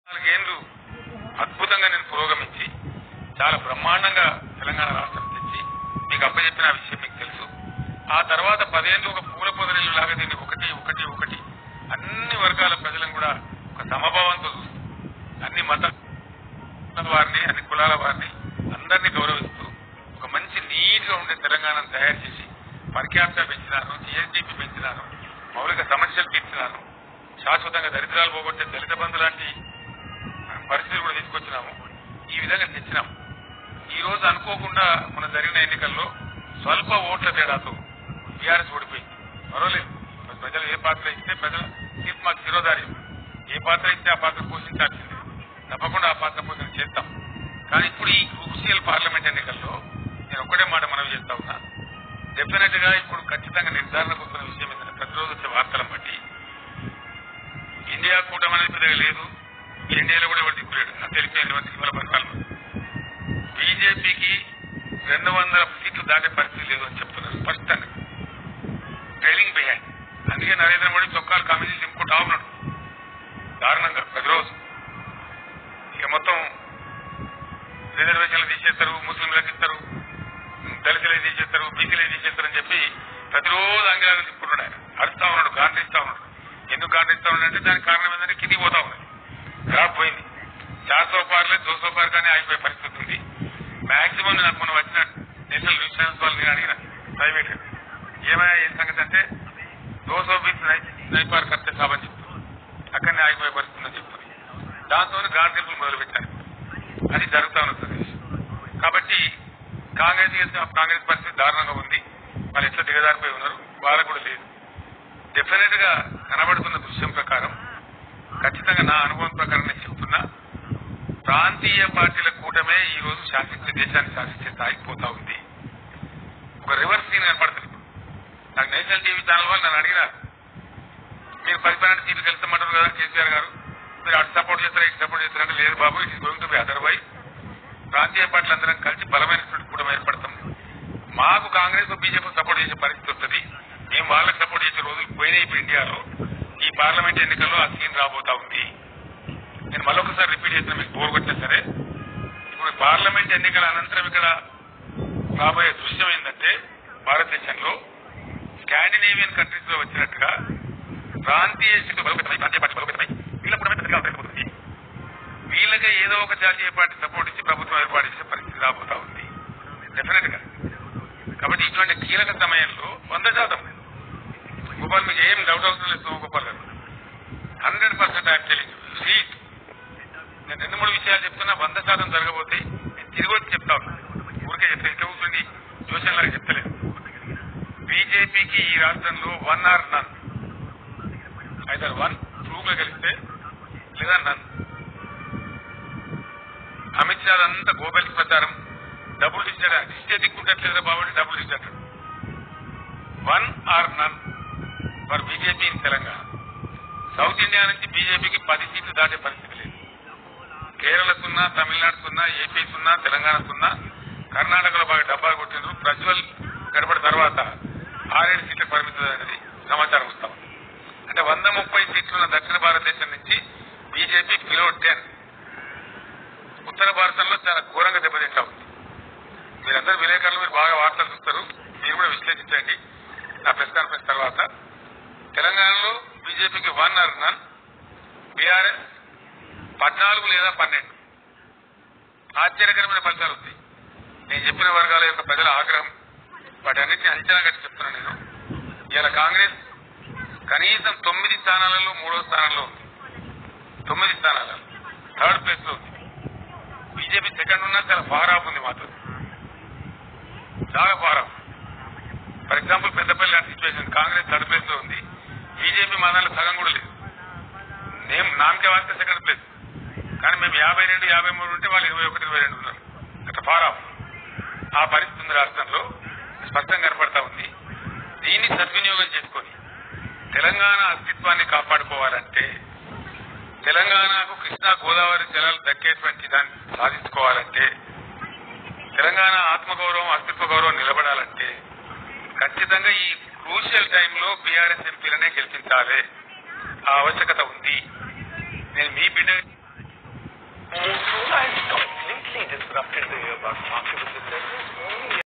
4 ఏళ్లు అద్భుతంగా నేను పురోగమించి చాలా బ్రహ్మాండంగా తెలంగాణ రాష్ట్రం తెచ్చి మీకు అప్పచెప్పిన విషయం మీకు తెలుసు. ఆ తర్వాత 10 ఏళ్లు ఒక పూల పొదరిల్లు లాగా దీన్ని ఒకటి అన్ని వర్గాల ప్రజలను కూడా ఒక సమభావంతో చూస్తూ అన్ని మతాల వారిని అన్ని కులాల వారిని అందరినీ గౌరవిస్తూ ఒక మంచి నీట్ గా ఉండే తెలంగాణను తయారు చేసి పర్ క్యాపిటా పెంచినాను, జిఎస్డిపి పెంచినాను, మౌలిక సమస్యలు తీర్చినాను, శాశ్వతంగా దరిద్రాలు పోగొట్టే దళిత బంధు లాంటి పరిస్థితులు కూడా తీసుకొచ్చినాము. ఈ విధంగా తెచ్చినాము. ఈ రోజు అనుకోకుండా మన జరిగిన ఎన్నికల్లో స్వల్ప ఓట్ల తేడాతో టీఆర్ఎస్ ఓడిపోయింది. పర్వాలేదు, ప్రజలు ఏ పాత్ర ఇస్తే ప్రజల తీర్పు మాకు శిరోధార్యం. ఏ పాత్ర ఇస్తే ఆ పాత్ర పోషించాల్సిందే, తప్పకుండా ఆ పాత్ర పోషణ చేస్తాం. కానీ ఇప్పుడు ఈ క్రూషియల్ పార్లమెంట్ ఎన్నికల్లో నేను ఒక్కడే మాట మనవి చేస్తా ఉన్నా. డెఫినెట్ గా ఇప్పుడు ఖచ్చితంగా నిర్ధారణకు వస్తున్న విషయం ఏంటంటే ప్రతిరోజు వచ్చే వార్తలను బట్టి ఇండియా కూటమి అనేది పెద్దగా లేదు, ఎన్డీఏలో కూడా ఎవరు దిక్కులేడు. అది తెలిపేటువంటి ఇవాళ పరిపాలన బీజేపీకి 200 సీట్లు దాటే పరిస్థితి లేదు అని చెప్తున్నారు స్పష్టంగా, ట్రైలింగ్ బిహైండ్. అందుకే నరేంద్ర మోడీ చొక్కాలు కమిటీ దింపుకుంటా ఉన్నాడు దారుణంగా ప్రతిరోజు. ఇక మొత్తం రిజర్వేషన్లు తీసేస్తారు, ముస్లింలకు ఇస్తారు, దళితులు తీసేస్తారు, బీసీలు తీసేస్తారని చెప్పి ప్రతిరోజు అంగీకారం తిప్పుకుంటాడు. ఆయన అరుస్తా ఉన్నాడు, గాంధిస్తా ఉన్నాడు. ఎందుకు గాంధిస్తా ఉన్నాడంటే దానికి కారణం ఏంటంటే కిందికి పోతా ఉన్నది, గ్రాఫ్ పోయింది. 400 పార్లే 200 పార్ కానీ ఆగిపోయే పరిస్థితి ఉంది. మాక్సిమం నాకు మనం వచ్చిన నేషనల్ ఇన్సూరెన్స్ వాళ్ళు నేను అడిగిన ప్రైవేట్ ఏమైనా ఏ సంగతి అంటే 220 నై పార్ కడితే సాబని చెప్తుంది, అక్కడనే ఆగిపోయే పరిస్థితి ఉందని చెప్తుంది. దాంతో గాంధీలు మొదలు పెట్టారు. అది జరుగుతా ఉన్నది. కాబట్టి కాంగ్రెస్ పరిస్థితి దారుణంగా ఉంది. వాళ్ళు ఎట్లా దిగజారిపోయి ఉన్నారు, వాళ్ళకు కూడా లేదు. డెఫినెట్ గా కనబడుతున్న దృశ్యం ప్రకారం ఖచ్చితంగా నా అనుభవం ప్రకారం నేను చెప్తున్నా, ప్రాంతీయ పార్టీల కూటమే ఈ రోజు దేశాన్ని శాసించే స్థాయికి పోతా ఉంది. ఒక రివర్స్ సీన్ కనపడుతుంది. నాకు నేషనల్ టీవీ ఛానల్ వాళ్ళు నన్ను అడిగినారు, మీరు 12 సీట్లు గెలుస్తామంటారు కదా కేసీఆర్ గారు, మీరు అటు సపోర్ట్ చేస్తారా ఇటు సపోర్ట్ చేస్తారంటే లేదు బాబు, it is going to be otherwise. ప్రాంతీయ పార్టీలు అందరం కలిసి బలమైనటువంటి కూటమి ఏర్పడతాం. మాకు కాంగ్రెస్ బీజేపీ సపోర్ట్ చేసే పరిస్థితి వస్తుంది. మేము వాళ్ళకి సపోర్ట్ చేసే రోజులు పోయినాయి. ఇప్పుడు ఇండియాలో ఈ పార్లమెంట్ ఎన్నికల్లో ఆ సీన్ రాబోతా ఉంది. నేను మరొకసారి రిపీట్ చేసిన మీకు బోర్ కొట్టినా సరే, ఇప్పుడు పార్లమెంట్ ఎన్నికల అనంతరం ఇక్కడ రాబోయే దృశ్యం ఏంటంటే భారతదేశంలో స్కాండినేవియన్ కంట్రీస్ లో వచ్చినట్టుగా ప్రాంతీయ శక్తులు బలోపేతమై, ప్రాంతీయ పార్టీ బలోపేతమై వీళ్ళ కూడా పెద్దగా పెరిగిపోతుంది. వీళ్ళకే ఏదో ఒక జాతీయ పార్టీ సపోర్ట్ ఇచ్చి ప్రభుత్వం ఏర్పాటు చేసే పరిస్థితి రాబోతా ఉంది డెఫినెట్ గా. కాబట్టి ఇటువంటి కీలక సమయంలో 100% గోపాల్ మీకు ఏం డౌట్ అవసరం లేదు. గోపాల్ గారు 100% ఐఎమ్ టెలింగ్ యు. సీట్ నేను 2-3 విషయాలు చెప్తున్నా, 100% జరగబోతాయి. నేను తిరిగి వచ్చి చెప్తా ఉన్నా, ఊరికే చెప్తే ఇంకా కూర్చుండి జోషన్ లాగా చెప్తలేదు. బీజేపీకి ఈ రాష్ట్రంలో 1 or none, ఐదర్ 1 ట్రూగా గెలిస్తే లేదా నన్. అమిత్ షా అంతా గోబెల్స్ ప్రచారం, డబ్బులు ఇచ్చే దిక్కుంటట్లేదా బాబు, డబ్బులు ఇచ్చాడు. 1 or none for BJP in Telangana. South India నుంచి బీజేపీకి 10 సీట్లు దాటే పరిస్థితి లేదు. కేరళకున్నా, తమిళనాడుకున్నా, ఏపీకున్నా, తెలంగాణకున్నా, కర్ణాటకలో బాగా డబ్బాలు కొట్టిండ్రు. ప్రజ్వల్ గడపడి తర్వాత 6-7 సీట్లకు పరిమితం అనేది సమాచారం వస్తాం. అంటే 130 సీట్లున్న దక్షిణ భారతదేశం నుంచి బీజేపీ బిలో 10. ఉత్తర భారతంలో చాలా ఘోరంగా దెబ్బతింటా ఉంది. మీరందరూ విలేకరులు, మీరు బాగా వార్తలు చూస్తారు, మీరు కూడా విశ్లేషించండి నా ప్రెస్ కాన్ఫరెన్స్ తర్వాత. తెలంగాణలో బీజేపీకి 1 or none, బీఆర్ఎస్ 14 లేదా 12. ఆశ్చర్యకరమైన ఫలితాలు ఉంది. నేను చెప్పిన వర్గాల యొక్క ప్రజల ఆగ్రహం, వాటన్నిటిని అంచనా కట్టి చెప్తున్నాను నేను. ఇలా కాంగ్రెస్ కనీసం 9 స్థానాలలో 3వ స్థానంలో ఉంది. 9 స్థానాలలో 3rd ప్లేస్ లో ఉంది. బీజేపీ సెకండ్ ఉన్నా చాలా ఫార్ ఆఫ్ ఉంది, మాత్రం చాలా far off. For example Peddapalli లాంటి సిచ్యువేషన్, కాంగ్రెస్ 3rd ప్లేస్ లో ఉంది, బీజేపీ మా దాంట్లో సగం కూడా లేదు. నామకే వాస్తే సెకండ్ ప్లేస్, కానీ మేము 52, 53 ఉంటే వాళ్ళు 21, 22 ఉన్నారు. అట్లా ఫార్ ఆఫ్. ఆ పరిస్థితి ఉంది రాష్ట్రంలో, స్పష్టంగా కనపడతా ఉంది. దీన్ని సద్వినియోగం చేసుకొని తెలంగాణ అస్తిత్వాన్ని కాపాడుకోవాలంటే, తెలంగాణకు కృష్ణా గోదావరి జలాలు దక్కేటువంటి దాన్ని సాధించుకోవాలంటే, తెలంగాణ ఆత్మగౌరవం, అస్తిత్వ గౌరవం నిలబడాలంటే ఖచ్చితంగా ఈ క్రూషియల్ టైంలో బీఆర్ఎస్ ఎంపీలనే గెలిపించాలి. ఆ ఆవశ్యకత ఉంది. నేను మీ బిడ్డ disrupted the Marxist system.